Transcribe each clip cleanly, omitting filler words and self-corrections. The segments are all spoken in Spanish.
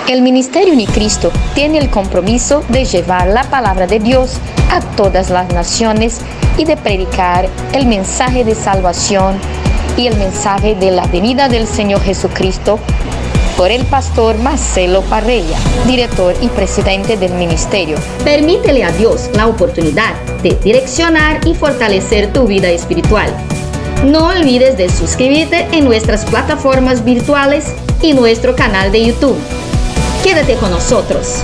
El Ministerio Unicristo tiene el compromiso de llevar la palabra de Dios a todas las naciones y de predicar el mensaje de salvación y el mensaje de la venida del Señor Jesucristo por el pastor Marcelo Parrella, director y presidente del ministerio. Permítele a Dios la oportunidad de direccionar y fortalecer tu vida espiritual. No olvides de suscribirte en nuestras plataformas virtuales y nuestro canal de YouTube. Quédate con nosotros.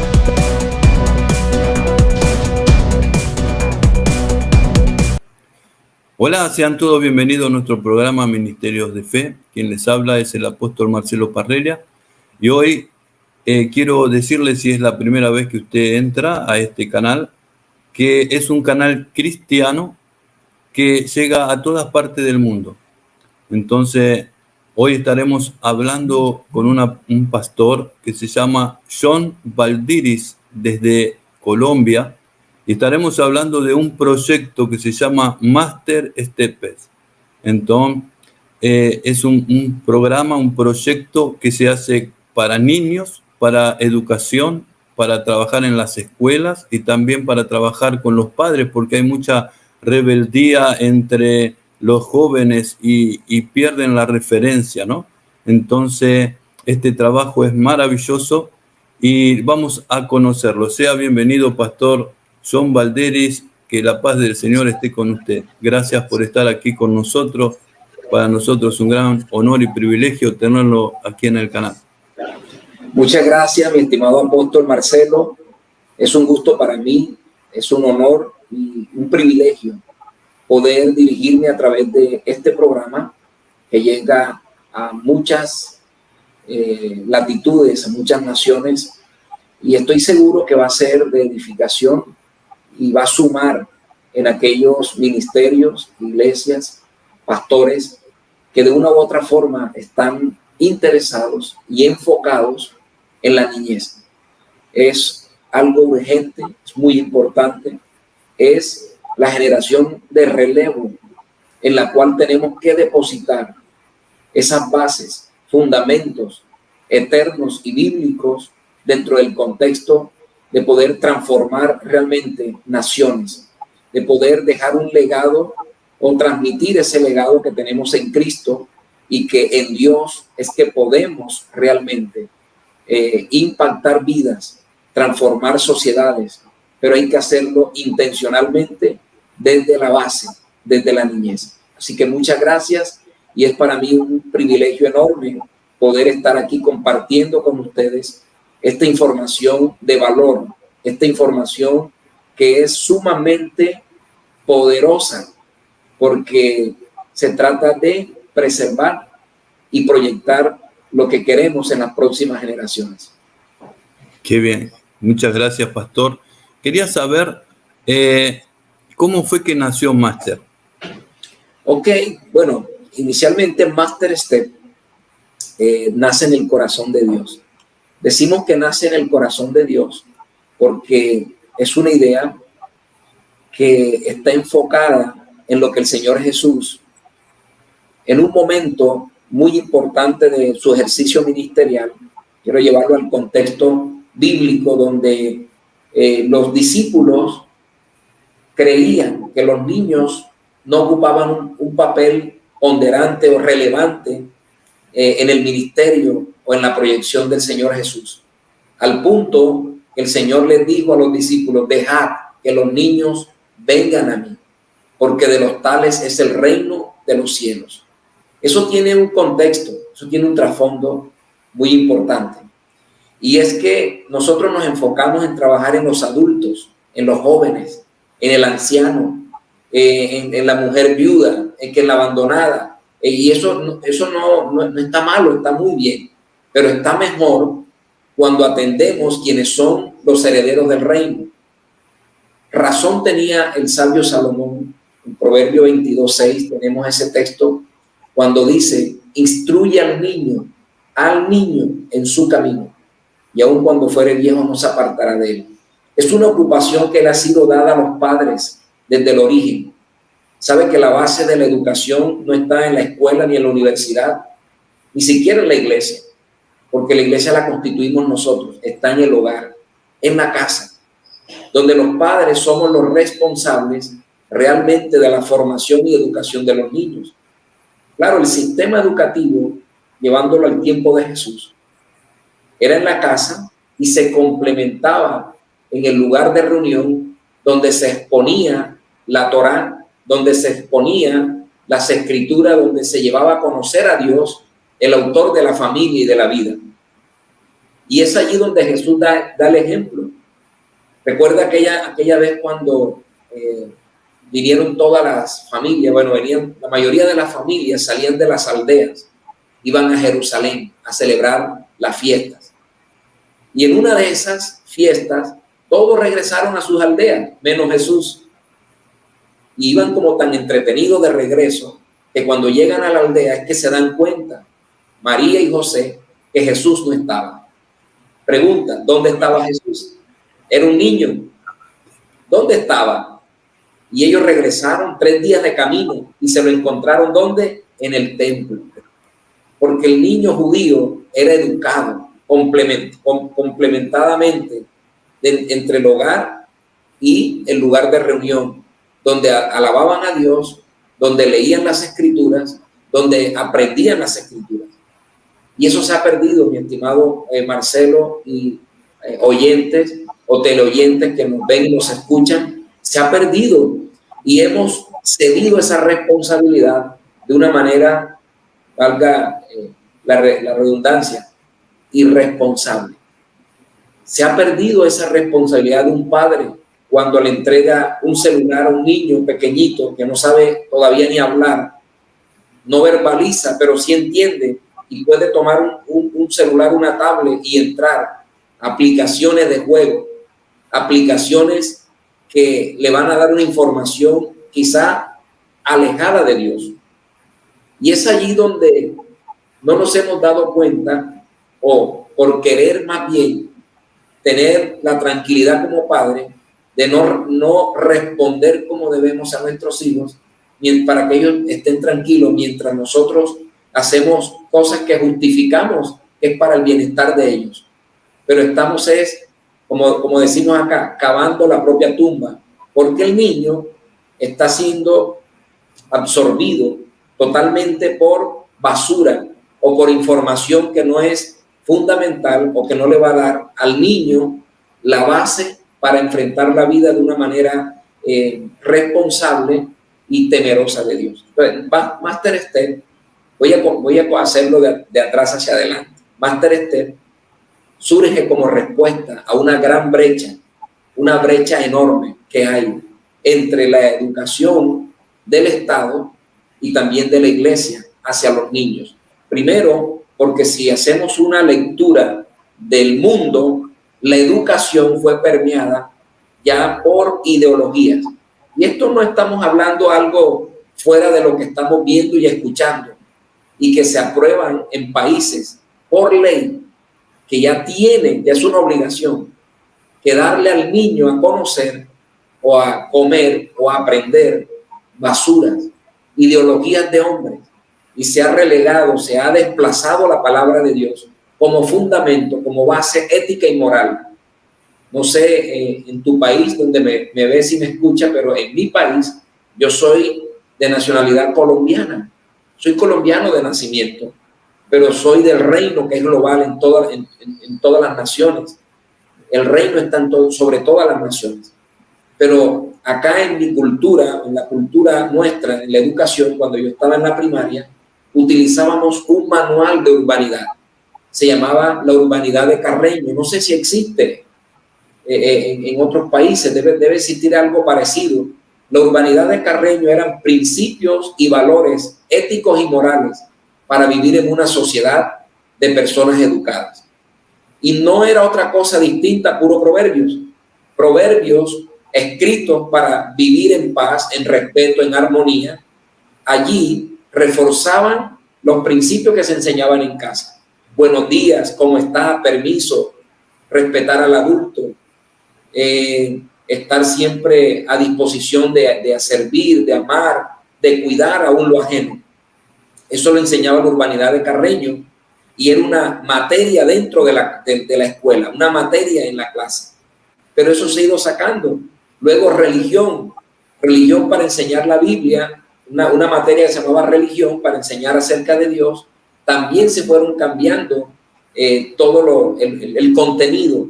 Hola, sean todos bienvenidos a nuestro programa Ministerios de Fe. Quien les habla es el apóstol Marcelo Parrella. Y hoy quiero decirles, si es la primera vez que usted entra a este canal, que es un canal cristiano que llega a todas partes del mundo. Entonces, hoy estaremos hablando con un pastor que se llama John Valdiris desde Colombia, y estaremos hablando de un proyecto que se llama Master Steps. Entonces, es un programa, un proyecto que se hace para niños, para educación, para trabajar en las escuelas y también para trabajar con los padres, porque hay mucha rebeldía entre los jóvenes y pierden la referencia, ¿no? Entonces, este trabajo es maravilloso y vamos a conocerlo. Sea bienvenido, Pastor John Valdiris, que la paz del Señor esté con usted. Gracias por estar aquí con nosotros. Para nosotros es un gran honor y privilegio tenerlo aquí en el canal. Muchas gracias, mi estimado apóstol Marcelo. Es un gusto para mí, es un honor y un privilegio poder dirigirme a través de este programa que llega a muchas latitudes, a muchas naciones, y estoy seguro que va a ser de edificación y va a sumar en aquellos ministerios, iglesias, pastores que de una u otra forma están interesados y enfocados en la niñez. Es algo urgente, es muy importante, es la generación de relevo en la cual tenemos que depositar esas bases, fundamentos eternos y bíblicos dentro del contexto de poder transformar realmente naciones, de poder dejar un legado o transmitir ese legado que tenemos en Cristo y que en Dios es que podemos realmente impactar vidas, transformar sociedades, pero hay que hacerlo intencionalmente desde la base, desde la niñez. Así que muchas gracias y es para mí un privilegio enorme poder estar aquí compartiendo con ustedes esta información de valor, esta información que es sumamente poderosa porque se trata de preservar y proyectar lo que queremos en las próximas generaciones. Qué bien, muchas gracias, pastor. Quería saber cómo fue que nació Master. Ok, bueno, inicialmente Master Step nace en el corazón de Dios. Decimos que nace en el corazón de Dios porque es una idea que está enfocada en lo que el Señor Jesús, en un momento muy importante de su ejercicio ministerial, quiero llevarlo al contexto bíblico donde los discípulos creían que los niños no ocupaban un papel ponderante o relevante en el ministerio o en la proyección del Señor Jesús, al punto que el Señor les dijo a los discípulos: dejad que los niños vengan a mí, porque de los tales es el reino de los cielos. Eso tiene un contexto, eso tiene un trasfondo muy importante. Y es que nosotros nos enfocamos en trabajar en los adultos, en los jóvenes, en el anciano, en la mujer viuda, en la abandonada. Y eso no está malo, está muy bien. Pero está mejor cuando atendemos quienes son los herederos del reino. Razón tenía el sabio Salomón. En Proverbio 22:6 tenemos ese texto cuando dice: instruye al niño en su camino, y aun cuando fuere viejo no se apartará de él. Es una ocupación que le ha sido dada a los padres desde el origen. Sabe que la base de la educación no está en la escuela ni en la universidad, ni siquiera en la iglesia. porque la iglesia la constituimos nosotros, está en el hogar, en la casa, donde los padres somos los responsables realmente de la formación y educación de los niños. Claro, el sistema educativo, llevándolo al tiempo de Jesús, era en la casa y se complementaba en el lugar de reunión donde se exponía la Torá, donde se exponía las escrituras, donde se llevaba a conocer a Dios, el autor de la familia y de la vida. Y es allí donde Jesús da el ejemplo. Recuerda aquella vez cuando vinieron todas las familias, venían, la mayoría de las familias salían de las aldeas, iban a Jerusalén a celebrar las fiestas. Y en una de esas fiestas, todos regresaron a sus aldeas, menos Jesús. Y iban como tan entretenidos de regreso, que cuando llegan a la aldea es que se dan cuenta, María y José, que Jesús no estaba. Pregunta, ¿dónde estaba Jesús? Era un niño. ¿Dónde estaba? Y ellos regresaron 3 días de camino y se lo encontraron, ¿dónde? En el templo. Porque el niño judío era educado complementadamente entre el hogar y el lugar de reunión, donde alababan a Dios, donde leían las escrituras, donde aprendían las escrituras. Y eso se ha perdido, mi estimado Marcelo y oyentes o teleoyentes que nos ven y nos escuchan, se ha perdido y hemos cedido esa responsabilidad de una manera, valga la redundancia, irresponsable. Se ha perdido esa responsabilidad de un padre cuando le entrega un celular a un niño pequeñito que no sabe todavía ni hablar, no verbaliza, pero sí entiende y puede tomar un celular, una tablet y entrar aplicaciones de juego, aplicaciones que le van a dar una información quizá alejada de Dios. Y es allí donde no nos hemos dado cuenta, o por querer más bien tener la tranquilidad como padre de no responder como debemos a nuestros hijos, para que ellos estén tranquilos mientras nosotros hacemos cosas que justificamos que es para el bienestar de ellos. Pero estamos como decimos acá, cavando la propia tumba, porque el niño está siendo absorbido totalmente por basura o por información que no es fundamental o que no le va a dar al niño la base para enfrentar la vida de una manera responsable y temerosa de Dios. Entonces, Master Step, voy a hacerlo de atrás hacia adelante. Master Step surge como respuesta a una gran brecha, una brecha enorme que hay entre la educación del Estado y también de la iglesia hacia los niños. Primero, porque si hacemos una lectura del mundo, la educación fue permeada ya por ideologías. Y esto no estamos hablando algo fuera de lo que estamos viendo y escuchando, y que se aprueban en países por ley, que ya es una obligación, que darle al niño a conocer o a comer o a aprender basuras, ideologías de hombres, y se ha relegado, se ha desplazado la palabra de Dios como fundamento, como base ética y moral. No sé en tu país donde me ves y me escuchas, pero en mi país yo soy de nacionalidad colombiana. Soy colombiano de nacimiento, pero soy del reino que es global en todas las naciones. El reino está sobre todas las naciones. Pero acá en mi cultura, en la cultura nuestra, en la educación, cuando yo estaba en la primaria, utilizábamos un manual de urbanidad. Se llamaba la urbanidad de Carreño. No sé si existe en otros países, debe existir algo parecido. La urbanidad de Carreño eran principios y valores éticos y morales para vivir en una sociedad de personas educadas. Y no era otra cosa distinta a puro proverbios escritos para vivir en paz, en respeto, en armonía. Allí reforzaban los principios que se enseñaban en casa. Buenos días, ¿cómo está? Permiso, respetar al adulto, estar siempre a disposición de servir, de amar, de cuidar aún lo ajeno. Eso lo enseñaba la urbanidad de Carreño. y era una materia dentro de la escuela, una materia en la clase. Pero eso se ha ido sacando. Luego religión para enseñar la Biblia, una materia que se llamaba religión para enseñar acerca de Dios. También se fueron cambiando todo el contenido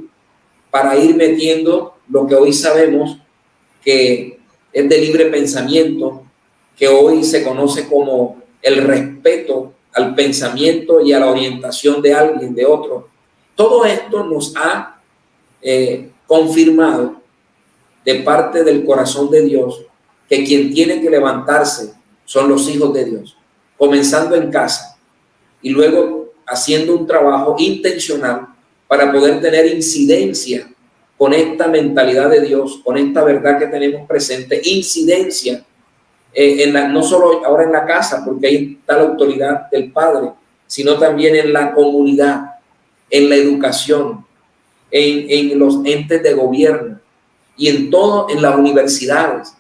para ir metiendo lo que hoy sabemos que es de libre pensamiento, que hoy se conoce como el respeto al pensamiento y a la orientación de alguien, de otro. Todo esto nos ha confirmado de parte del corazón de Dios que quien tiene que levantarse son los hijos de Dios, comenzando en casa y luego haciendo un trabajo intencional para poder tener incidencia con esta mentalidad de Dios, con esta verdad que tenemos presente, incidencia no solo ahora en la casa, porque ahí está la autoridad del Padre, sino también en la comunidad, en la educación, en los entes de gobierno y en las universidades.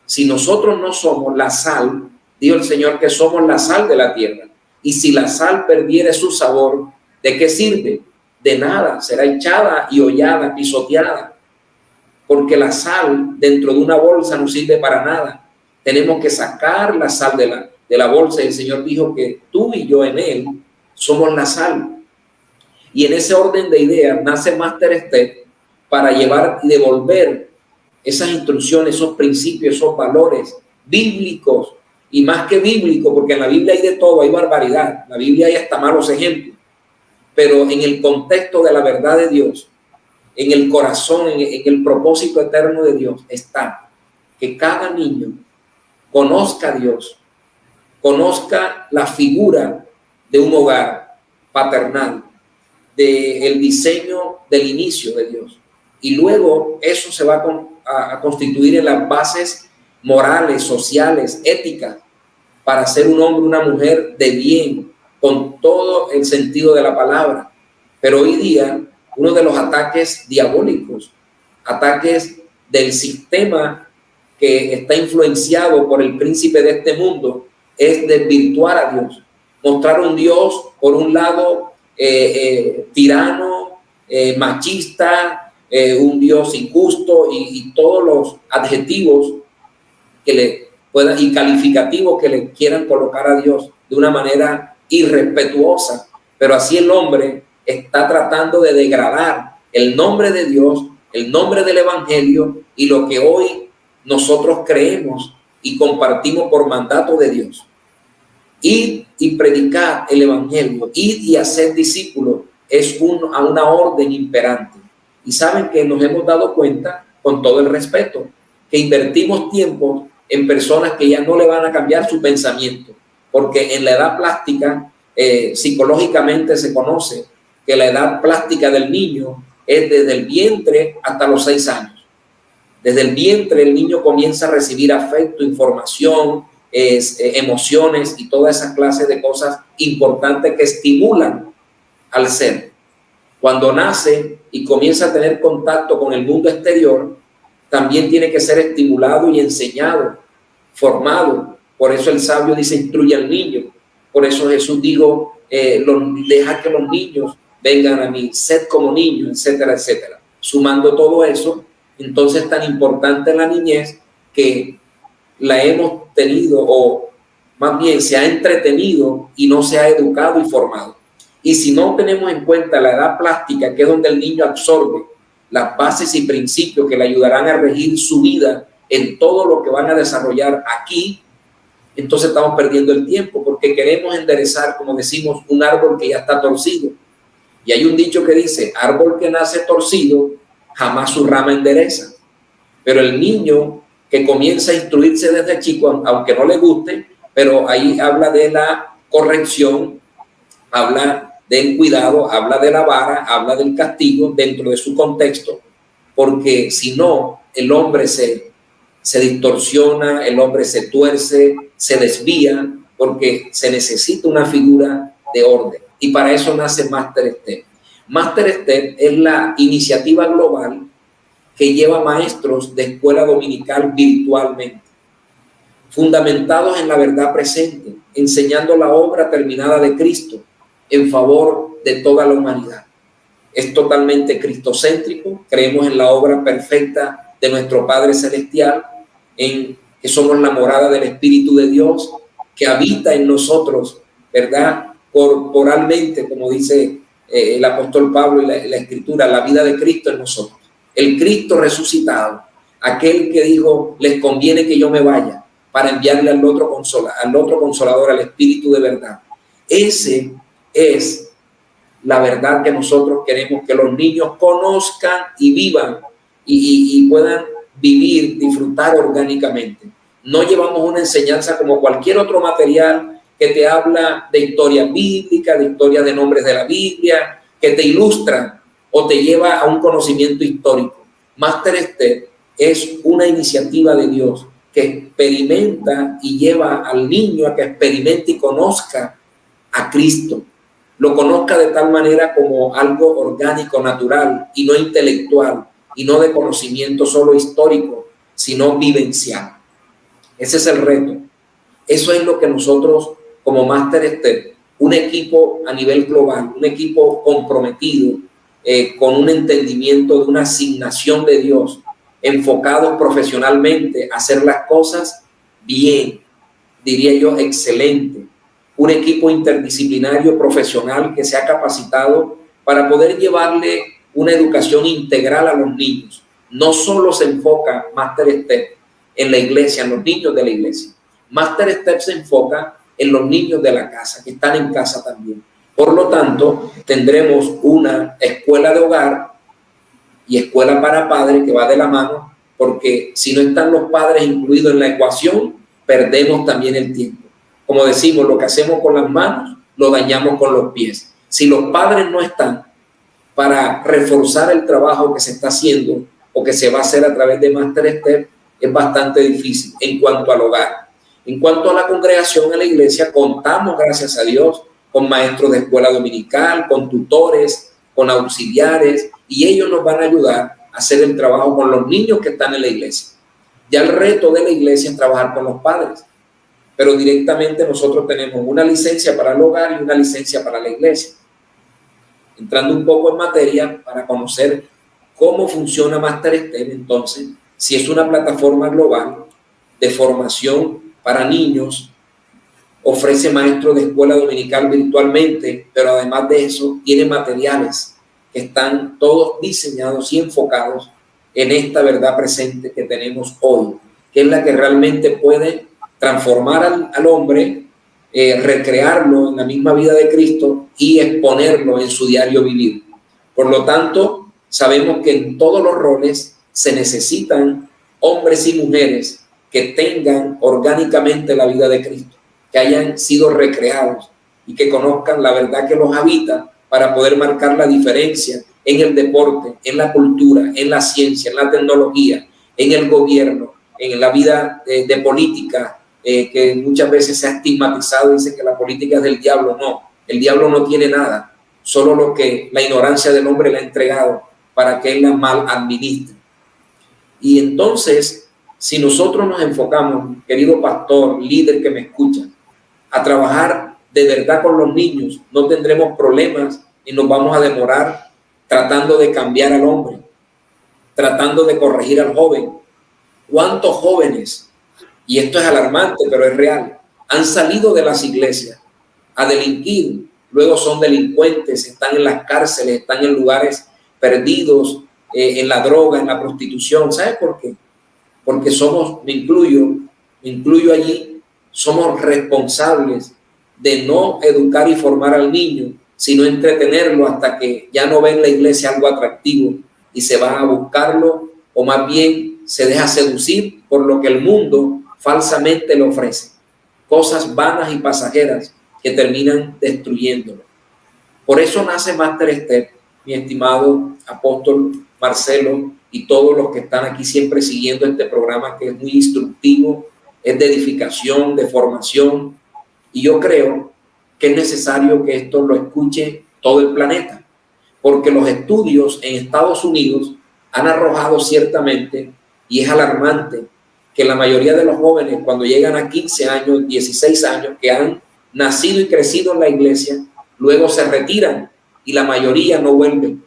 Si nosotros no somos la sal, dijo el Señor que somos la sal de la tierra, y si la sal perdiere su sabor, ¿de qué sirve? De nada, será echada y hollada, pisoteada, porque la sal dentro de una bolsa no sirve para nada. Tenemos que sacar la sal de la bolsa, y el Señor dijo que tú y yo en Él somos la sal. Y en ese orden de ideas nace Master Step para llevar y devolver esas instrucciones, esos principios, esos valores bíblicos, y más que bíblicos, porque en la Biblia hay de todo, hay barbaridad, en la Biblia hay hasta malos ejemplos, pero en el contexto de la verdad de Dios, en el corazón, en el propósito eterno de Dios, está que cada niño conozca a Dios, conozca la figura de un hogar paternal, del diseño del inicio de Dios, y luego eso se va a constituir en las bases morales, sociales, éticas, para ser un hombre, una mujer de bien, con todo el sentido de la palabra. Pero hoy día, uno de los ataques diabólicos, ataques del sistema que está influenciado por el príncipe de este mundo, es desvirtuar a Dios, mostrar un Dios, por un lado, tirano, machista, un Dios injusto y todos los adjetivos que le puedan y calificativos que le quieran colocar a Dios de una manera irrespetuosa. Pero así el hombre está tratando de degradar el nombre de Dios, el nombre del Evangelio y lo que hoy nosotros creemos y compartimos por mandato de Dios. Ir y predicar el Evangelio, ir y hacer discípulos es a una orden imperante. Y saben que nos hemos dado cuenta, con todo el respeto, que invertimos tiempo en personas que ya no le van a cambiar su pensamiento, porque en la edad plástica, psicológicamente se conoce que la edad plástica del niño es desde el vientre hasta los 6 años. Desde el vientre el niño comienza a recibir afecto, información, emociones y toda esa clase de cosas importantes que estimulan al ser. Cuando nace y comienza a tener contacto con el mundo exterior, también tiene que ser estimulado y enseñado, formado. Por eso el sabio dice, instruye al niño. Por eso Jesús dijo, deja que los niños vengan a mí, sed como niños, etcétera, etcétera. Sumando todo eso, entonces tan importante la niñez que la hemos tenido, o más bien se ha entretenido y no se ha educado y formado. Y si no tenemos en cuenta la edad plástica, que es donde el niño absorbe las bases y principios que le ayudarán a regir su vida en todo lo que van a desarrollar aquí, entonces estamos perdiendo el tiempo, porque queremos enderezar, como decimos, un árbol que ya está torcido. Y hay un dicho que dice, árbol que nace torcido, jamás su rama endereza. Pero el niño que comienza a instruirse desde chico, aunque no le guste, pero ahí habla de la corrección, habla del cuidado, habla de la vara, habla del castigo dentro de su contexto, porque si no, el hombre se distorsiona, el hombre se tuerce, se desvía, porque se necesita una figura de orden. Y para eso nace Master Step. Master Step es la iniciativa global que lleva maestros de escuela dominical virtualmente, fundamentados en la verdad presente, enseñando la obra terminada de Cristo, en favor de toda la humanidad. Es totalmente cristocéntrico, creemos en la obra perfecta de nuestro Padre Celestial, en que somos la morada del Espíritu de Dios, que habita en nosotros, ¿verdad? Corporalmente, como dice el apóstol Pablo y la Escritura, la vida de Cristo en nosotros. El Cristo resucitado, aquel que dijo, les conviene que yo me vaya para enviarle al otro consolador, al Espíritu de verdad. Ese es la verdad que nosotros queremos que los niños conozcan y vivan y puedan vivir, disfrutar orgánicamente. No llevamos una enseñanza como cualquier otro material que te habla de historia bíblica, de historia de nombres de la Biblia, que te ilustra o te lleva a un conocimiento histórico. Master Step es una iniciativa de Dios que experimenta y lleva al niño a que experimente y conozca a Cristo. Lo conozca de tal manera como algo orgánico, natural y no intelectual y no de conocimiento solo histórico, sino vivencial. Ese es el reto. Eso es lo que nosotros como Master Step, un equipo a nivel global, un equipo comprometido con un entendimiento de una asignación de Dios, enfocados profesionalmente a hacer las cosas bien, diría yo, excelente. Un equipo interdisciplinario profesional que se ha capacitado para poder llevarle una educación integral a los niños. No solo se enfoca Master Step en la iglesia, en los niños de la iglesia. Master Step se enfoca en los niños de la casa, que están en casa también. Por lo tanto, tendremos una escuela de hogar y escuela para padres que va de la mano, porque si no están los padres incluidos en la ecuación, perdemos también el tiempo. Como decimos, lo que hacemos con las manos, lo dañamos con los pies. Si los padres no están para reforzar el trabajo que se está haciendo o que se va a hacer a través de Master Step, es bastante difícil en cuanto al hogar. En cuanto a la congregación, a la iglesia, contamos, gracias a Dios, con maestros de escuela dominical, con tutores, con auxiliares, y ellos nos van a ayudar a hacer el trabajo con los niños que están en la iglesia. Ya el reto de la iglesia es trabajar con los padres, pero directamente nosotros tenemos una licencia para el hogar y una licencia para la iglesia. Entrando un poco en materia para conocer cómo funciona Master Step, entonces, si es una plataforma global de formación para niños, ofrece maestros de escuela dominical virtualmente, pero además de eso tiene materiales que están todos diseñados y enfocados en esta verdad presente que tenemos hoy, que es la que realmente puede transformar al hombre, recrearlo en la misma vida de Cristo y exponerlo en su diario vivir. Por lo tanto, sabemos que en todos los roles se necesitan hombres y mujeres que tengan orgánicamente la vida de Cristo, que hayan sido recreados y que conozcan la verdad que los habita para poder marcar la diferencia en el deporte, en la cultura, en la ciencia, en la tecnología, en el gobierno, en la vida de política, que muchas veces se ha estigmatizado, dice que la política es del diablo. No, el diablo no tiene nada, solo lo que la ignorancia del hombre le ha entregado para que él la mal administre. Y entonces, si nosotros nos enfocamos, querido pastor, líder que me escucha, a trabajar de verdad con los niños, no tendremos problemas y nos vamos a demorar tratando de cambiar al hombre, tratando de corregir al joven. ¿Cuántos jóvenes, y esto es alarmante, pero es real, han salido de las iglesias a delinquir, luego son delincuentes, están en las cárceles, están en lugares perdidos, en la droga, en la prostitución? ¿Sabes por qué? Porque somos, me incluyo allí, somos responsables de no educar y formar al niño, sino entretenerlo hasta que ya no ve en la iglesia algo atractivo y se va a buscarlo, o más bien se deja seducir por lo que el mundo falsamente le ofrece, cosas vanas y pasajeras que terminan destruyéndolo. Por eso nace Master Step, mi estimado apóstol Marcelo, y todos los que están aquí siempre siguiendo este programa, que es muy instructivo, es de edificación, de formación, y yo creo que es necesario que esto lo escuche todo el planeta, porque los estudios en Estados Unidos han arrojado ciertamente, y es alarmante, que la mayoría de los jóvenes, cuando llegan a 15 años, 16 años, que han nacido y crecido en la iglesia, luego se retiran y la mayoría no vuelven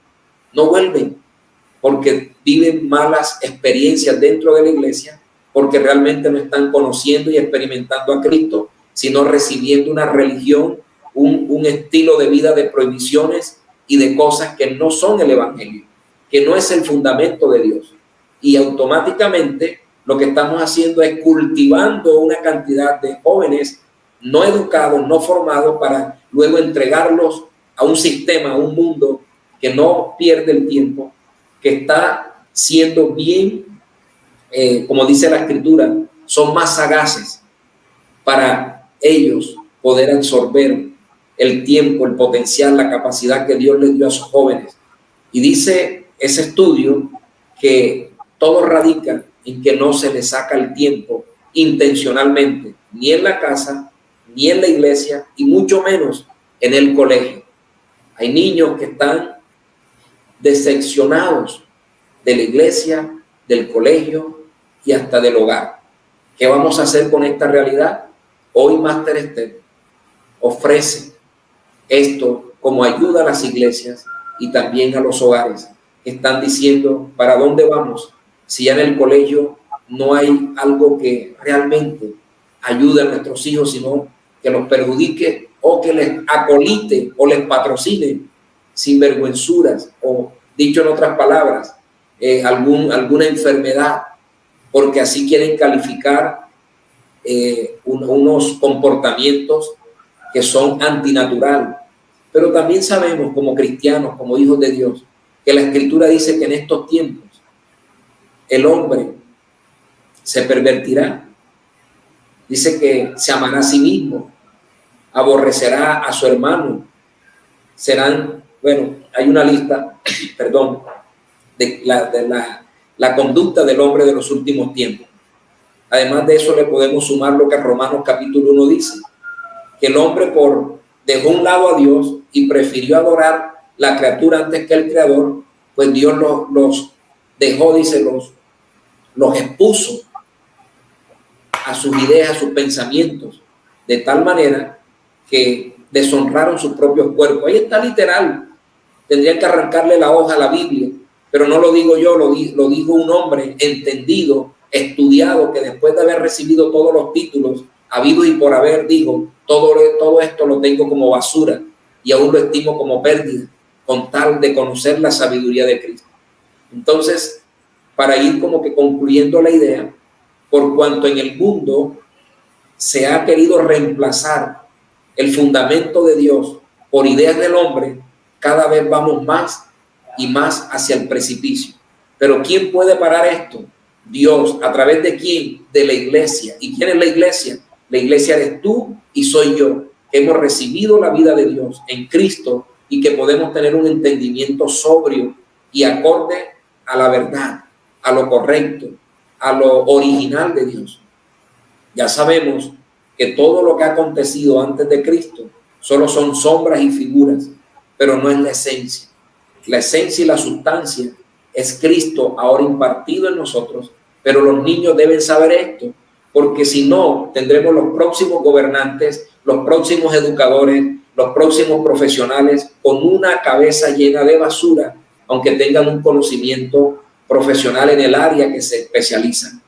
porque viven malas experiencias dentro de la iglesia, porque realmente no están conociendo y experimentando a Cristo, sino recibiendo una religión, un estilo de vida de prohibiciones y de cosas que no son el evangelio, que no es el fundamento de Dios. Y automáticamente lo que estamos haciendo es cultivando una cantidad de jóvenes no educados, no formados, para luego entregarlos a un sistema, a un mundo que no pierde el tiempo, que está siendo bien, como dice la Escritura, son más sagaces para ellos poder absorber el tiempo, el potencial, la capacidad que Dios les dio a sus jóvenes. Y dice ese estudio que todo radica en que no se les saca el tiempo intencionalmente, ni en la casa, ni en la iglesia, y mucho menos en el colegio. Hay niños que están decepcionados de la iglesia, del colegio y hasta del hogar. ¿Qué vamos a hacer con esta realidad? Hoy Master Step ofrece esto como ayuda a las iglesias y también a los hogares que están diciendo ¿para dónde vamos? Si ya en el colegio no hay algo que realmente ayude a nuestros hijos, sino que los perjudique o que les acolite o les patrocine sinvergüenzuras, o dicho en otras palabras, alguna enfermedad, porque así quieren calificar unos comportamientos que son antinaturales. Pero también sabemos como cristianos, como hijos de Dios, que la Escritura dice que en estos tiempos el hombre se pervertirá. Dice que se amará a sí mismo, aborrecerá a su hermano. Hay una lista, de la conducta del hombre de los últimos tiempos. Además de eso, le podemos sumar lo que Romanos capítulo 1 dice, que el hombre dejó un lado a Dios y prefirió adorar la criatura antes que el creador, pues Dios los dejó, dice, los expuso a sus ideas, a sus pensamientos, de tal manera que deshonraron sus propios cuerpos. Ahí está literal. Tendrían que arrancarle la hoja a la Biblia, pero no lo digo yo, lo dijo un hombre entendido, estudiado, que después de haber recibido todos los títulos habidos y por haber, dijo, todo esto lo tengo como basura y aún lo estimo como pérdida, con tal de conocer la sabiduría de Cristo. Entonces, para ir como que concluyendo la idea, por cuanto en el mundo se ha querido reemplazar el fundamento de Dios por ideas del hombre, cada vez vamos más y más hacia el precipicio. Pero ¿quién puede parar esto? Dios. ¿A través de quién? De la iglesia. ¿Y quién es la iglesia? La iglesia eres tú y soy yo, que hemos recibido la vida de Dios en Cristo y que podemos tener un entendimiento sobrio y acorde a la verdad, a lo correcto, a lo original de Dios. Ya sabemos que todo lo que ha acontecido antes de Cristo solo son sombras y figuras, pero no es la esencia. La esencia y la sustancia es Cristo ahora impartido en nosotros, pero los niños deben saber esto, porque si no, tendremos los próximos gobernantes, los próximos educadores, los próximos profesionales con una cabeza llena de basura, aunque tengan un conocimiento profesional en el área que se especializan.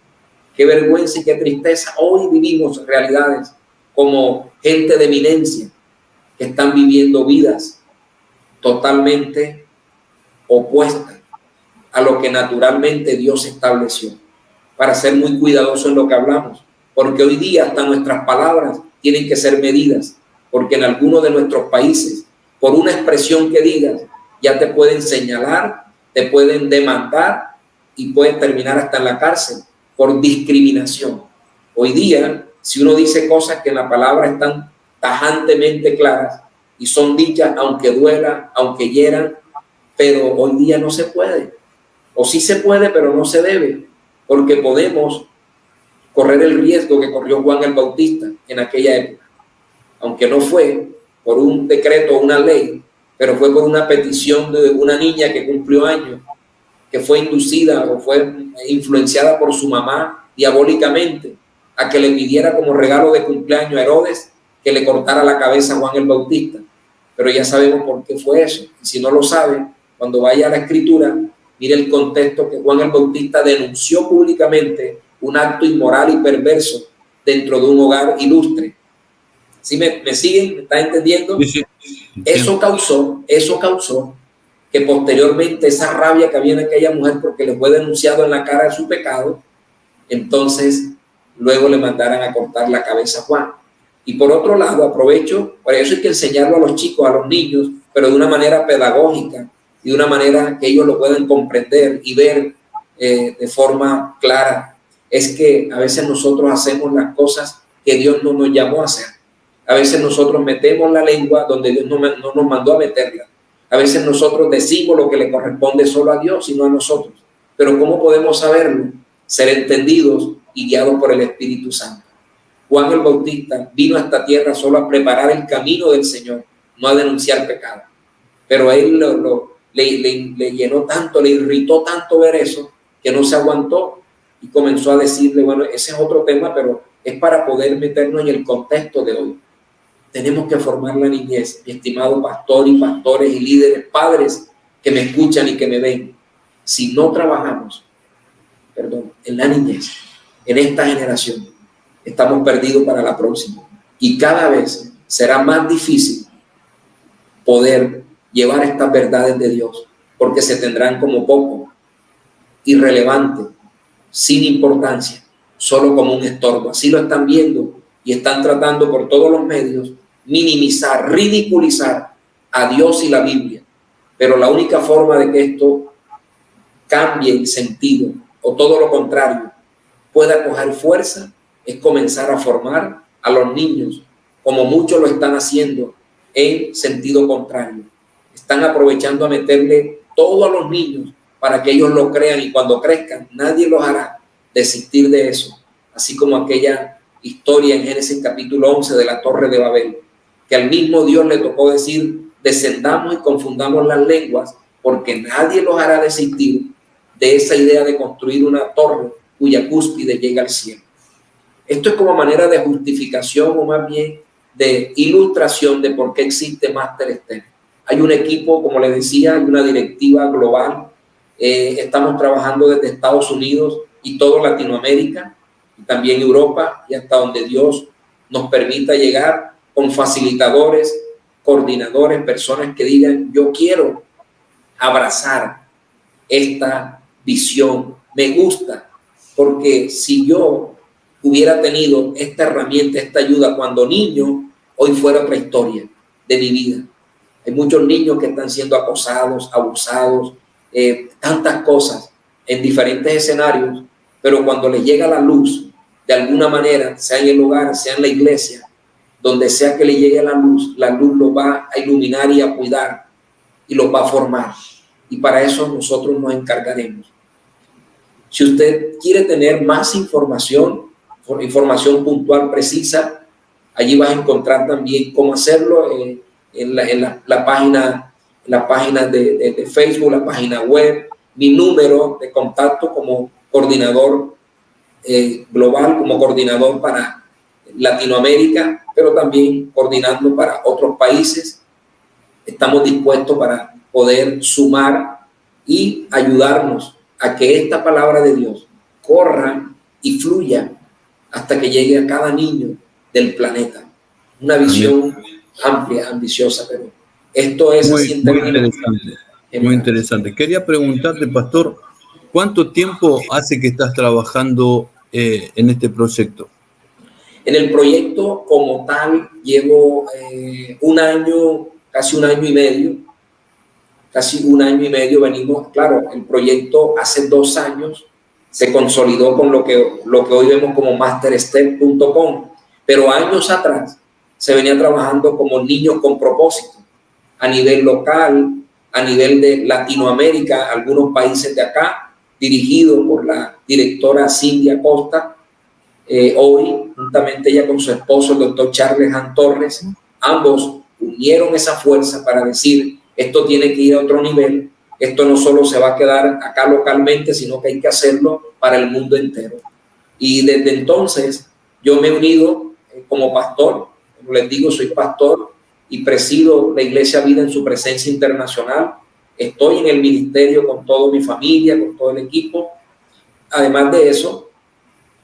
Qué vergüenza y qué tristeza. Hoy vivimos realidades como gente de eminencia que están viviendo vidas totalmente opuestas a lo que naturalmente Dios estableció. Para ser muy cuidadosos en lo que hablamos, porque hoy día hasta nuestras palabras tienen que ser medidas, porque en algunos de nuestros países, por una expresión que digas, ya te pueden señalar, te pueden demandar y pueden terminar hasta en la cárcel por discriminación. Hoy día, si uno dice cosas que en la palabra están tajantemente claras y son dichas aunque duela, aunque hieran, pero hoy día no se puede, o sí se puede, pero no se debe, porque podemos correr el riesgo que corrió Juan el Bautista en aquella época, aunque no fue por un decreto o una ley, pero fue por una petición de una niña que cumplió años, que fue inducida o fue influenciada por su mamá diabólicamente a que le pidiera como regalo de cumpleaños a Herodes que le cortara la cabeza a Juan el Bautista. pero ya sabemos por qué fue eso. Y si no lo sabe, cuando vaya a la Escritura, mire el contexto que Juan el Bautista denunció públicamente un acto inmoral y perverso dentro de un hogar ilustre. ¿Sí me siguen? ¿Me están entendiendo? Sí. Eso causó que posteriormente esa rabia que había en aquella mujer porque le fue denunciado en la cara de su pecado, entonces luego le mandaran a cortar la cabeza a Juan. Y por otro lado, aprovecho, por eso hay que enseñarlo a los chicos, a los niños, pero de una manera pedagógica y de una manera que ellos lo puedan comprender y ver de forma clara. Es que a veces nosotros hacemos las cosas que Dios no nos llamó a hacer. A veces nosotros metemos la lengua donde Dios no nos mandó a meterla. A veces nosotros decimos lo que le corresponde solo a Dios y no a nosotros. Pero ¿cómo podemos saberlo? Ser entendidos y guiados por el Espíritu Santo. Juan el Bautista vino a esta tierra solo a preparar el camino del Señor, no a denunciar pecado. Pero a él le llenó tanto, le irritó tanto ver eso, que no se aguantó y comenzó a decirle, bueno, ese es otro tema, pero es para poder meternos en el contexto de hoy. Tenemos que formar la niñez, mi estimado pastor y pastores y líderes, padres que me escuchan y que me ven. Si no trabajamos, en la niñez, en esta generación, estamos perdidos para la próxima. Y cada vez será más difícil poder llevar estas verdades de Dios, porque se tendrán como poco, irrelevante, sin importancia, solo como un estorbo. Así lo están viendo y están tratando por todos los medios minimizar, ridiculizar a Dios y la Biblia. Pero la única forma de que esto cambie el sentido, o todo lo contrario, pueda coger fuerza, es comenzar a formar a los niños, como muchos lo están haciendo en sentido contrario. Están aprovechando a meterle todo a los niños para que ellos lo crean, y cuando crezcan nadie los hará desistir de eso. Así como aquella historia en Génesis capítulo 11 de la Torre de Babel, que al mismo Dios le tocó decir, descendamos y confundamos las lenguas, porque nadie los hará desistir de esa idea de construir una torre cuya cúspide llega al cielo. Esto es como manera de justificación, o más bien de ilustración de por qué existe Máster STEM. Hay un equipo, como les decía, hay una directiva global. Estamos trabajando desde Estados Unidos y toda Latinoamérica, y también Europa, y hasta donde Dios nos permita llegar, con facilitadores, coordinadores, personas que digan, yo quiero abrazar esta visión, me gusta, porque si yo hubiera tenido esta herramienta, esta ayuda cuando niño, hoy fuera otra historia de mi vida. Hay muchos niños que están siendo acosados, abusados, tantas cosas en diferentes escenarios, pero cuando les llega la luz, de alguna manera, sea en el hogar, sea en la iglesia, donde sea que le llegue la luz los va a iluminar y a cuidar y los va a formar. Y para eso nosotros nos encargaremos. Si usted quiere tener más información puntual, precisa, allí vas a encontrar también cómo hacerlo en la página de Facebook, la página web, mi número de contacto como coordinador global, como coordinador para Latinoamérica, pero también coordinando para otros países. Estamos dispuestos para poder sumar y ayudarnos a que esta palabra de Dios corra y fluya hasta que llegue a cada niño del planeta. Una visión amplia, ambiciosa, pero esto es muy interesante. Muy interesante. Quería preguntarte, pastor, ¿cuánto tiempo hace que estás trabajando en este proyecto? En el proyecto como tal llevo un año, casi un año y medio venimos. Claro, el proyecto hace 2 años se consolidó con lo que hoy vemos como masterstep.com, pero años atrás se venía trabajando como Niños con Propósito a nivel local, a nivel de Latinoamérica, algunos países de acá, dirigido por la directora Cindy Acosta. Hoy, juntamente ella con su esposo, el doctor Charles Han Torres, ambos unieron esa fuerza para decir, esto tiene que ir a otro nivel, esto no solo se va a quedar acá localmente, sino que hay que hacerlo para el mundo entero. Y desde entonces yo me he unido como pastor, como les digo, soy pastor y presido la Iglesia Vida en su presencia internacional. Estoy en el ministerio con toda mi familia, con todo el equipo. Además de eso,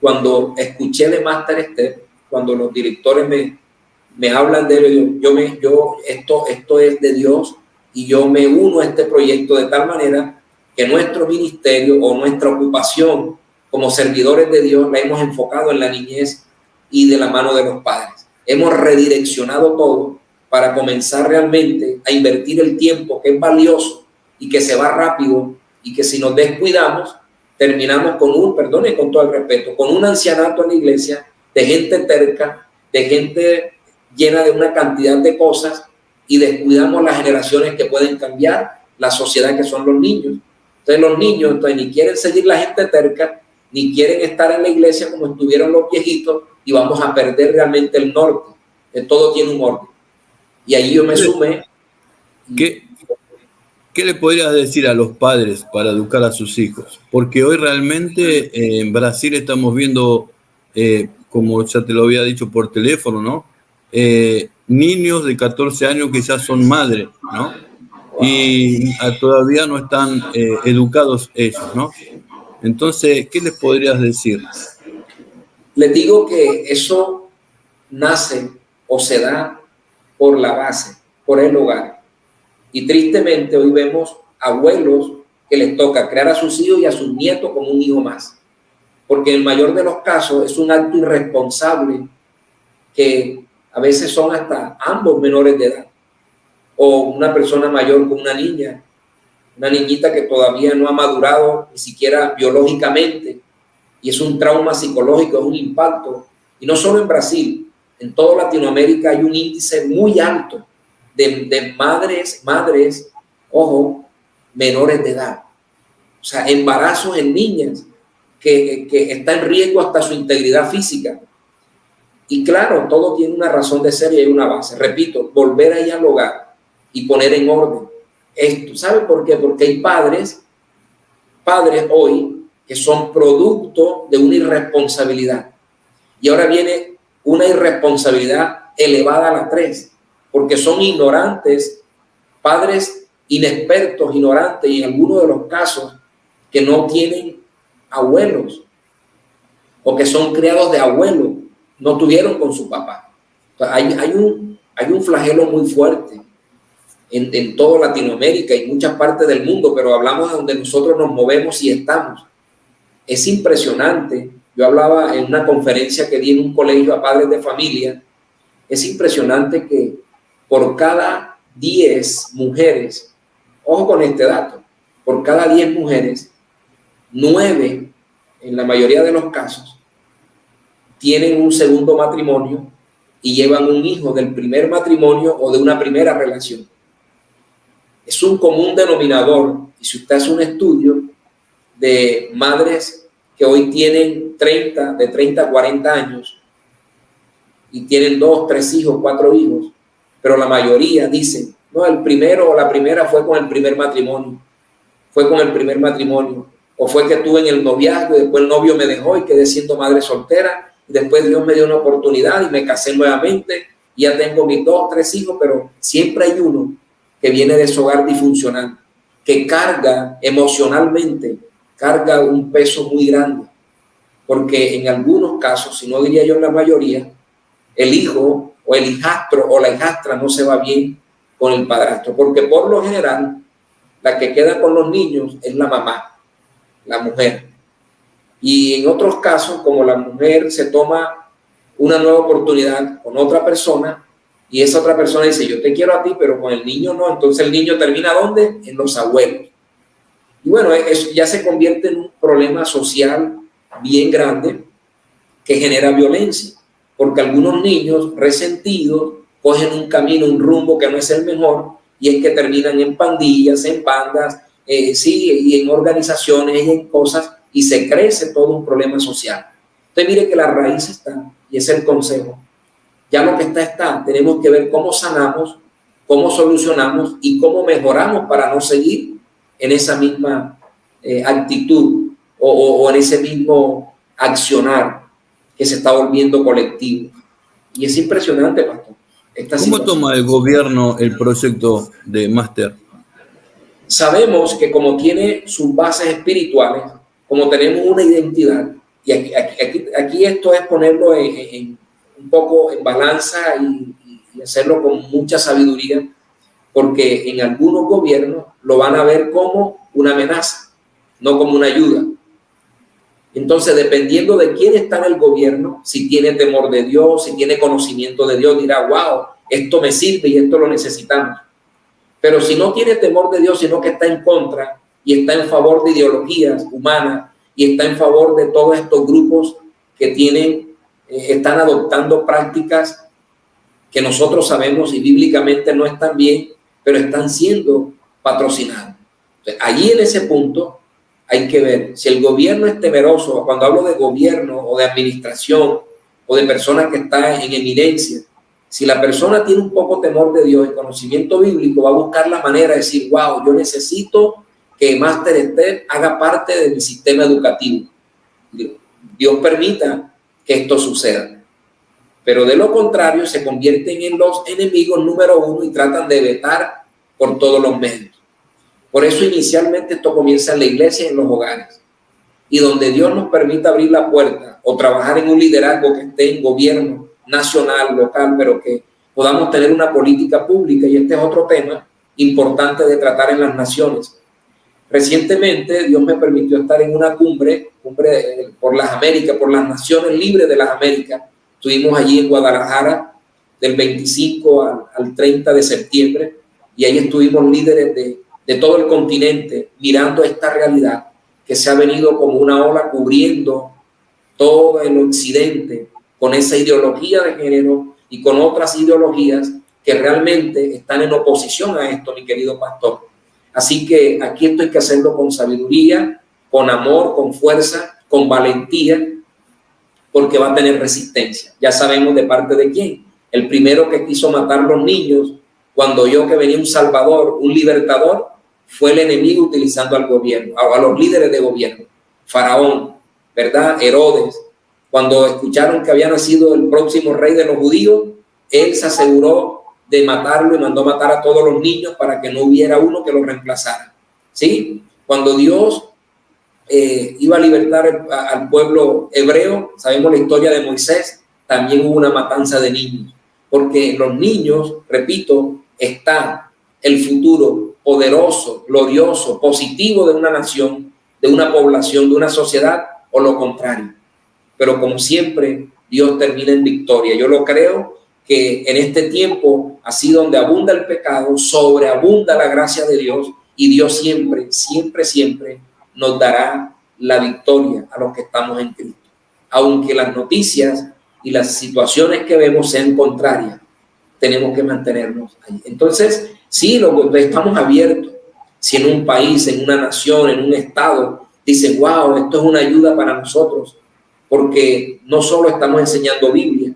cuando escuché de Master Step, cuando los directores me hablan de ello, esto es de Dios, y yo me uno a este proyecto de tal manera que nuestro ministerio o nuestra ocupación como servidores de Dios la hemos enfocado en la niñez y de la mano de los padres. Hemos redireccionado todo para comenzar realmente a invertir el tiempo, que es valioso y que se va rápido, y que si nos descuidamos terminamos con todo el respeto, con un ancianato en la iglesia de gente terca, de gente llena de una cantidad de cosas, y descuidamos las generaciones que pueden cambiar la sociedad, que son los niños. Entonces los niños ni quieren seguir la gente terca, ni quieren estar en la iglesia como estuvieron los viejitos, y vamos a perder realmente el norte. Todo tiene un orden. Y ahí yo me sumé. ¿Qué le podrías decir a los padres para educar a sus hijos? Porque hoy realmente en Brasil estamos viendo, como ya te lo había dicho por teléfono, ¿no? Niños de 14 años que ya son madres, ¿no? Y todavía no están educados ellos, ¿no? Entonces, ¿qué les podrías decir? Les digo que eso nace o se da por la base, por el hogar. Y tristemente hoy vemos abuelos que les toca crear a sus hijos y a sus nietos como un hijo más. Porque en el mayor de los casos es un acto irresponsable, que a veces son hasta ambos menores de edad. O una persona mayor con una niñita que todavía no ha madurado ni siquiera biológicamente, y es un trauma psicológico, es un impacto. Y no solo en Brasil, en toda Latinoamérica hay un índice muy alto de madres, ojo, menores de edad. O sea, embarazos en niñas que está en riesgo hasta su integridad física. Y claro, todo tiene una razón de ser y hay una base. Repito, volver ahí al hogar y poner en orden esto. ¿Sabe por qué? Porque hay padres hoy que son producto de una irresponsabilidad. Y ahora viene una irresponsabilidad elevada a la 3, porque son ignorantes, padres inexpertos, ignorantes, y en algunos de los casos que no tienen abuelos, o que son criados de abuelos, no tuvieron con su papá. Hay un flagelo muy fuerte en toda Latinoamérica y muchas partes del mundo, pero hablamos de donde nosotros nos movemos y estamos. Es impresionante. Yo hablaba en una conferencia que di en un colegio a padres de familia. Es impresionante que por cada 10 mujeres, ojo con este dato, por cada 10 mujeres, 9, en la mayoría de los casos, tienen un segundo matrimonio y llevan un hijo del primer matrimonio o de una primera relación. Es un común denominador. Y si usted hace un estudio de madres que hoy tienen de 30 a 40 años y tienen 2, 3 hijos, 4 hijos, pero la mayoría dicen, no, el primero o la primera fue con el primer matrimonio, o fue que tuve en el noviazgo y después el novio me dejó y quedé siendo madre soltera, y después Dios me dio una oportunidad y me casé nuevamente y ya tengo mis 2, 3 hijos, pero siempre hay uno que viene de su hogar disfuncional, que carga emocionalmente, carga un peso muy grande, porque en algunos casos, si no diría yo en la mayoría, el hijo o el hijastro o la hijastra no se va bien con el padrastro, porque por lo general la que queda con los niños es la mamá, la mujer. Y en otros casos, como la mujer se toma una nueva oportunidad con otra persona y esa otra persona dice, yo te quiero a ti, pero con el niño no, entonces el niño termina ¿dónde? En los abuelos. Y bueno, eso ya se convierte en un problema social bien grande que genera violencia, porque algunos niños resentidos cogen un camino, un rumbo que no es el mejor, y es que terminan en pandillas, en bandas, y en organizaciones y en cosas, y se crece todo un problema social. Entonces mire que la raíz está, y es el consejo. Ya lo que está, tenemos que ver cómo sanamos, cómo solucionamos y cómo mejoramos para no seguir en esa misma actitud o en ese mismo accionar que se está volviendo colectivo. Y es impresionante, pastor. esta ¿Cómo situación. toma el gobierno el proyecto de máster? Sabemos que como tiene sus bases espirituales, como tenemos una identidad, y aquí esto es ponerlo un poco en balanza y hacerlo con mucha sabiduría, porque en algunos gobiernos lo van a ver como una amenaza, no como una ayuda. Entonces, dependiendo de quién está en el gobierno, si tiene temor de Dios, si tiene conocimiento de Dios, dirá, wow, esto me sirve y esto lo necesitamos. Pero si no tiene temor de Dios, sino que está en contra y está en favor de ideologías humanas y está en favor de todos estos grupos que están adoptando prácticas que nosotros sabemos y bíblicamente no están bien, pero están siendo patrocinados. Entonces, allí en ese punto hay que ver si el gobierno es temeroso. Cuando hablo de gobierno o de administración o de personas que están en eminencia, si la persona tiene un poco temor de Dios y conocimiento bíblico, va a buscar la manera de decir, wow, yo necesito que Master Step haga parte de mi sistema educativo. Dios permita que esto suceda. Pero de lo contrario, se convierten en los enemigos número uno y tratan de vetar por todos los medios. Por eso inicialmente esto comienza en la iglesia y en los hogares. Y donde Dios nos permita abrir la puerta o trabajar en un liderazgo que esté en gobierno nacional, local, pero que podamos tener una política pública. Y este es otro tema importante de tratar en las naciones. Recientemente Dios me permitió estar en una cumbre por las Américas, por las naciones libres de las Américas. Estuvimos allí en Guadalajara del 25 al 30 de septiembre y ahí estuvimos líderes de todo el continente mirando esta realidad que se ha venido como una ola cubriendo todo el occidente con esa ideología de género y con otras ideologías que realmente están en oposición a esto, mi querido pastor. Así que aquí esto hay que hacerlo con sabiduría, con amor, con fuerza, con valentía, porque va a tener resistencia. Ya sabemos de parte de quién. El primero que quiso matar a los niños cuando oyó que venía un salvador, un libertador, fue el enemigo utilizando al gobierno, a los líderes de gobierno. Faraón, ¿verdad? Herodes. Cuando escucharon que había nacido el próximo rey de los judíos, él se aseguró de matarlo y mandó matar a todos los niños para que no hubiera uno que lo reemplazara. ¿Sí? Cuando Dios iba a libertar al pueblo hebreo, sabemos la historia de Moisés, también hubo una matanza de niños, porque en los niños, repito, está el futuro poderoso, glorioso, positivo de una nación, de una población, de una sociedad, o lo contrario. Pero como siempre, Dios termina en victoria. Yo lo creo que en este tiempo, así donde abunda el pecado, sobreabunda la gracia de Dios, y Dios siempre, siempre, siempre nos dará la victoria a los que estamos en Cristo. Aunque las noticias y las situaciones que vemos sean contrarias, tenemos que mantenernos ahí. Entonces, sí, estamos abiertos. Si en un país, en una nación, en un estado, dicen, wow, esto es una ayuda para nosotros, porque no solo estamos enseñando Biblia,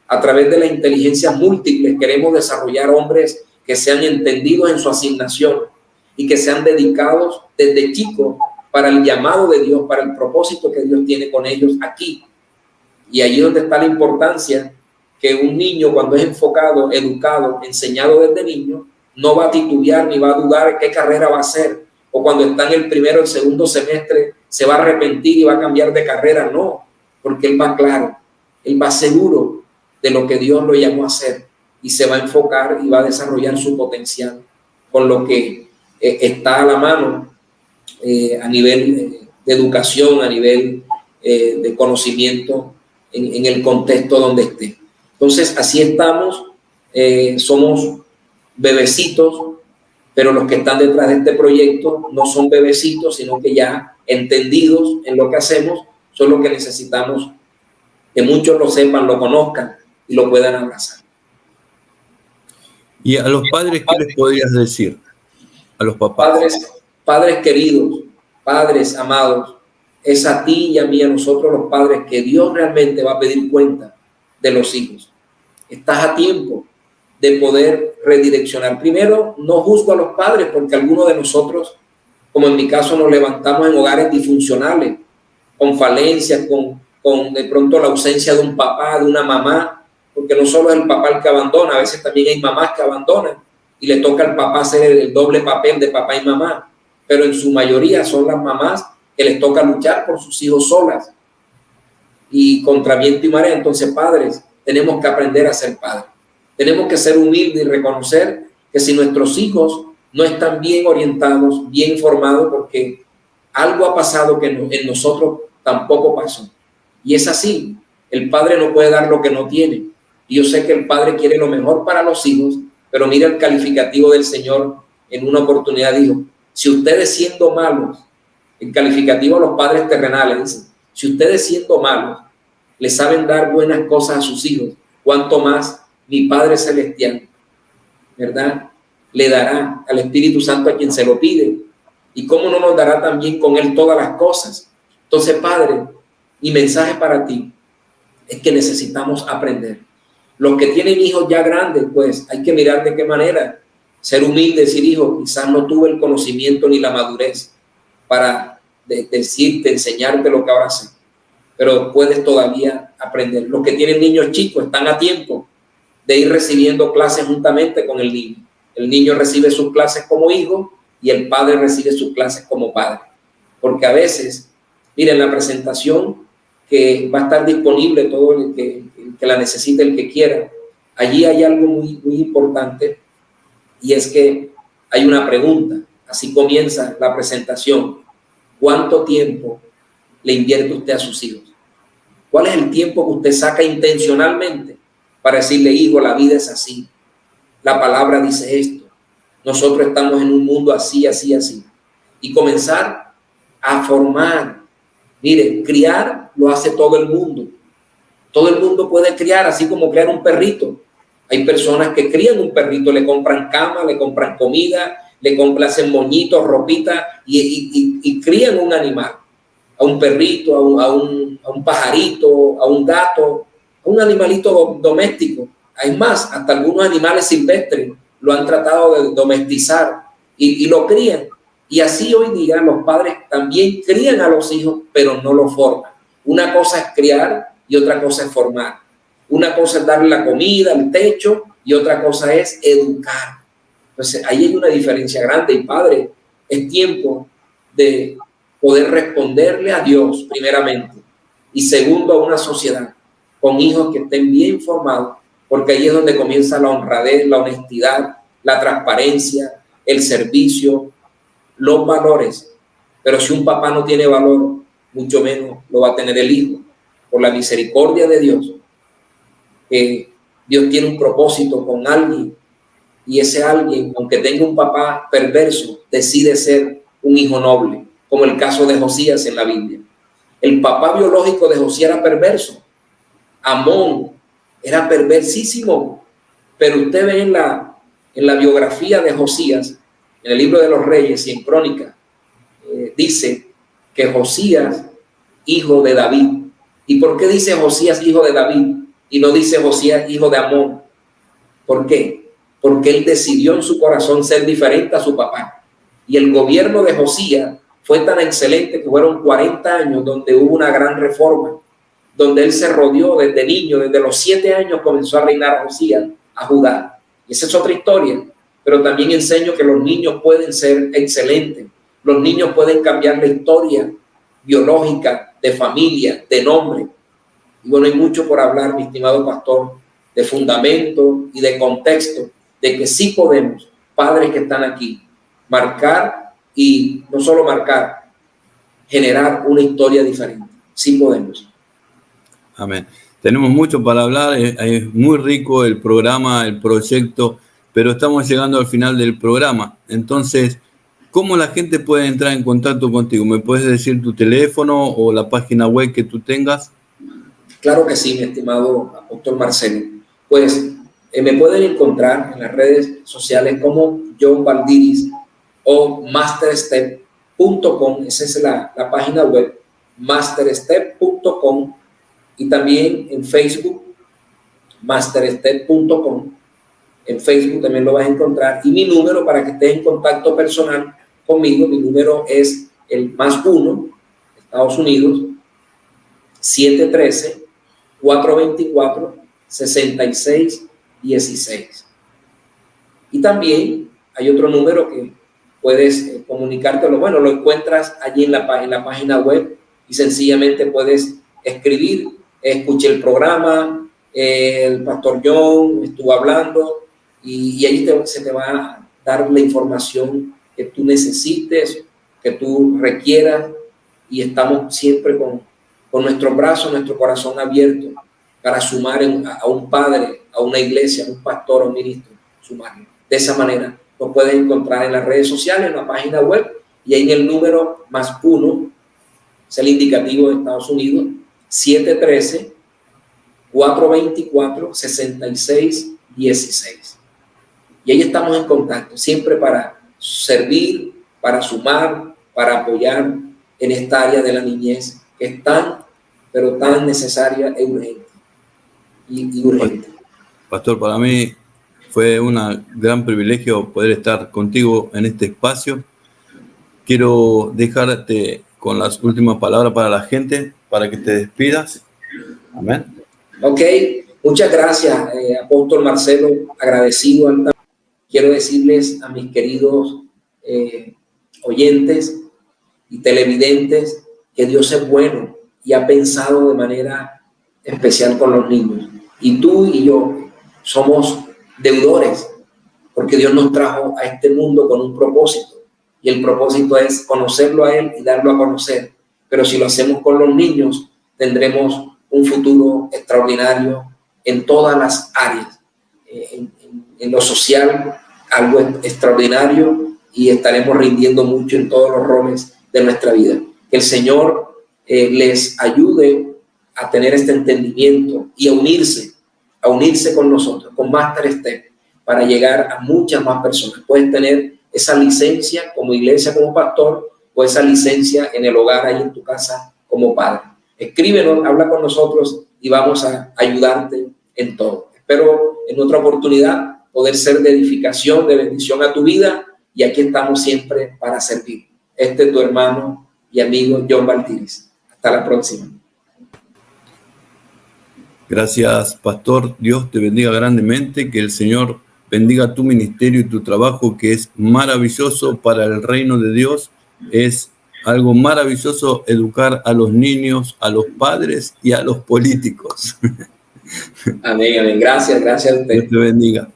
a través de las inteligencias múltiples queremos desarrollar hombres que sean entendidos en su asignación y que sean dedicados desde chicos para el llamado de Dios, para el propósito que Dios tiene con ellos aquí. Y allí donde está la importancia que un niño, cuando es enfocado, educado, enseñado desde niño, no va a titubear ni va a dudar qué carrera va a hacer, o cuando está en el primero o el segundo semestre se va a arrepentir y va a cambiar de carrera. No, porque él va claro, él va seguro de lo que Dios lo llamó a hacer y se va a enfocar y va a desarrollar su potencial con lo que está a la mano a nivel de educación, a nivel de conocimiento en el contexto donde esté. Entonces, así estamos, somos bebecitos, pero los que están detrás de este proyecto no son bebecitos, sino que ya entendidos en lo que hacemos, son los que necesitamos que muchos lo sepan, lo conozcan y lo puedan abrazar. ¿Y a los padres qué les podrías decir? A los papás. Padres queridos, padres amados, es a ti y a mí, a nosotros los padres, que Dios realmente va a pedir cuenta de los hijos. Estás a tiempo de poder redireccionar. Primero, no juzgo a los padres, porque algunos de nosotros, como en mi caso, nos levantamos en hogares disfuncionales, con falencias, con de pronto la ausencia de un papá, de una mamá, porque no solo es el papá el que abandona, a veces también hay mamás que abandonan y le toca al papá hacer el doble papel de papá y mamá, pero en su mayoría son las mamás que les toca luchar por sus hijos solas y contra viento y marea. Entonces, padres, tenemos que aprender a ser padres. Tenemos que ser humildes y reconocer que si nuestros hijos no están bien orientados, bien formados, porque algo ha pasado que en nosotros tampoco pasó. Y es así, el padre no puede dar lo que no tiene. Y yo sé que el padre quiere lo mejor para los hijos, pero mira el calificativo del Señor. En una oportunidad dijo, si ustedes siendo malos, el calificativo a los padres terrenales dice, si ustedes siendo malos le saben dar buenas cosas a sus hijos, cuánto más mi Padre Celestial, ¿verdad?, le dará al Espíritu Santo a quien se lo pide. Y cómo no nos dará también con él todas las cosas. Entonces, Padre, mi mensaje para ti es que necesitamos aprender. Los que tienen hijos ya grandes, pues hay que mirar de qué manera ser humilde, decir, hijo, quizás no tuve el conocimiento ni la madurez para decirte, enseñarte lo que ahora sé, pero puedes todavía aprender. Los que tienen niños chicos están a tiempo de ir recibiendo clases juntamente con el niño. El niño recibe sus clases como hijo y el padre recibe sus clases como padre. Porque a veces, miren, la presentación que va a estar disponible, todo el que la necesite, el que quiera, allí hay algo muy, muy importante, y es que hay una pregunta. Así comienza la presentación. ¿Cuánto tiempo le invierte usted a sus hijos? ¿Cuál es el tiempo que usted saca intencionalmente para decirle, hijo, la vida es así? La palabra dice esto. Nosotros estamos en un mundo así, así, así. Y comenzar a formar. Mire, criar lo hace todo el mundo. Todo el mundo puede criar, así como criar un perrito. Hay personas que crían un perrito, le compran cama, le compran comida, le hacen moñitos, ropita y crían un animal. A un perrito, a un pajarito, a un gato, a un animalito doméstico. Hay más, hasta algunos animales silvestres lo han tratado de domestizar y lo crían. Y así hoy día los padres también crían a los hijos, pero no los forman. Una cosa es criar y otra cosa es formar. Una cosa es darle la comida, el techo, y otra cosa es educar. Entonces, ahí hay una diferencia grande. Y padre, es tiempo de poder responderle a Dios primeramente y segundo a una sociedad con hijos que estén bien formados, porque ahí es donde comienza la honradez, la honestidad, la transparencia, el servicio, los valores. Pero si un papá no tiene valor, mucho menos lo va a tener el hijo. Por la misericordia de Dios, Dios tiene un propósito con alguien, y ese alguien, aunque tenga un papá perverso, decide ser un hijo noble, como el caso de Josías en la Biblia. El papá biológico de Josías era perverso. Amón era perversísimo, pero usted ve en la biografía de Josías, en el libro de los Reyes y en Crónicas, dice que Josías, hijo de David. ¿Y por qué dice Josías, hijo de David, y no dice Josías, hijo de Amón? ¿Por qué? Porque él decidió en su corazón ser diferente a su papá. Y el gobierno de Josías fue tan excelente que fueron 40 años donde hubo una gran reforma, donde él se rodeó desde niño, desde los 7 años comenzó a reinar Josías a Judá. Y esa es otra historia, pero también enseño que los niños pueden ser excelentes. Los niños pueden cambiar la historia biológica, de familia, de nombre. Y bueno, hay mucho por hablar, mi estimado pastor, de fundamento y de contexto, de que sí podemos, padres que están aquí, marcar, y no solo marcar, generar una historia diferente. Sí podemos. Amén. Tenemos mucho para hablar, es muy rico el programa, el proyecto, pero estamos llegando al final del programa. Entonces, ¿cómo la gente puede entrar en contacto contigo? ¿Me puedes decir tu teléfono o la página web que tú tengas? Claro que sí, mi estimado apóstol Marcelo. Pues me pueden encontrar en las redes sociales como John Valdiris o masterstep.com. Esa es la página web, masterstep.com, y también en Facebook, masterstep.com. En Facebook también lo vas a encontrar. Y mi número para que estés en contacto personal conmigo, mi número es el +1, Estados Unidos, 713-424-0000. 6616. Y también hay otro número que puedes comunicártelo. Bueno, lo encuentras allí en la página web y sencillamente puedes escribir: escuché el programa, el pastor John estuvo hablando, y ahí se te va a dar la información que tú necesites, que tú requieras, y estamos siempre con nuestros brazos, nuestro corazón abierto para sumar a un padre, a una iglesia, a un pastor, a un ministro, sumarlo. De esa manera lo puedes encontrar en las redes sociales, en la página web, y ahí en el número +1, es el indicativo de Estados Unidos, 713-424-6616. Y ahí estamos en contacto, siempre para servir, para sumar, para apoyar en esta área de la niñez que es tan, pero tan necesaria e urgente. Y urgente. Pastor, para mí fue un gran privilegio poder estar contigo en este espacio. Quiero dejarte con las últimas palabras para la gente, para que te despidas. Amén. Ok, muchas gracias, apóstol Marcelo, agradecido. Quiero decirles a mis queridos oyentes y televidentes que Dios es bueno y ha pensado de manera especial con los niños. Y tú y yo somos deudores, porque Dios nos trajo a este mundo con un propósito, y el propósito es conocerlo a Él y darlo a conocer. Pero si lo hacemos con los niños, tendremos un futuro extraordinario en todas las áreas, en lo social, algo extraordinario, y estaremos rindiendo mucho en todos los roles de nuestra vida. Que el Señor les ayude a tener este entendimiento y a unirse con nosotros, con Master Step, para llegar a muchas más personas. Puedes tener esa licencia como iglesia, como pastor, o esa licencia en el hogar, ahí en tu casa, como padre. Escríbenos, habla con nosotros y vamos a ayudarte en todo. Espero en otra oportunidad poder ser de edificación, de bendición a tu vida, y aquí estamos siempre para servir. Este es tu hermano y amigo John Valtiris. Hasta la próxima. Gracias, pastor. Dios te bendiga grandemente. Que el Señor bendiga tu ministerio y tu trabajo, que es maravilloso para el reino de Dios. Es algo maravilloso educar a los niños, a los padres y a los políticos. Amén, amén. Gracias a usted. Dios te bendiga.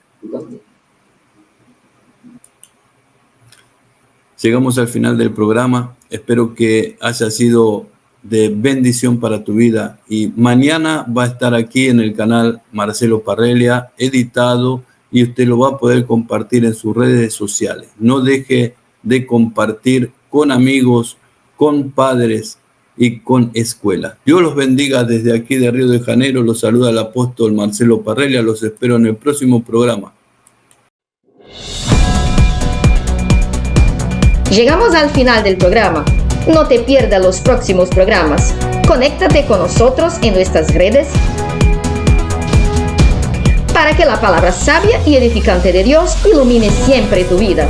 Llegamos al final del programa. Espero que haya sido de bendición para tu vida. Y mañana va a estar aquí en el canal Marcelo Parrelia, editado, y usted lo va a poder compartir en sus redes sociales. No deje de compartir con amigos, con padres y con escuelas. Dios los bendiga desde aquí de Río de Janeiro. Los saluda el apóstol Marcelo Parrelia. Los espero en el próximo programa. Llegamos al final del programa. No te pierdas los próximos programas. Conéctate con nosotros en nuestras redes para que la palabra sabia y edificante de Dios ilumine siempre tu vida.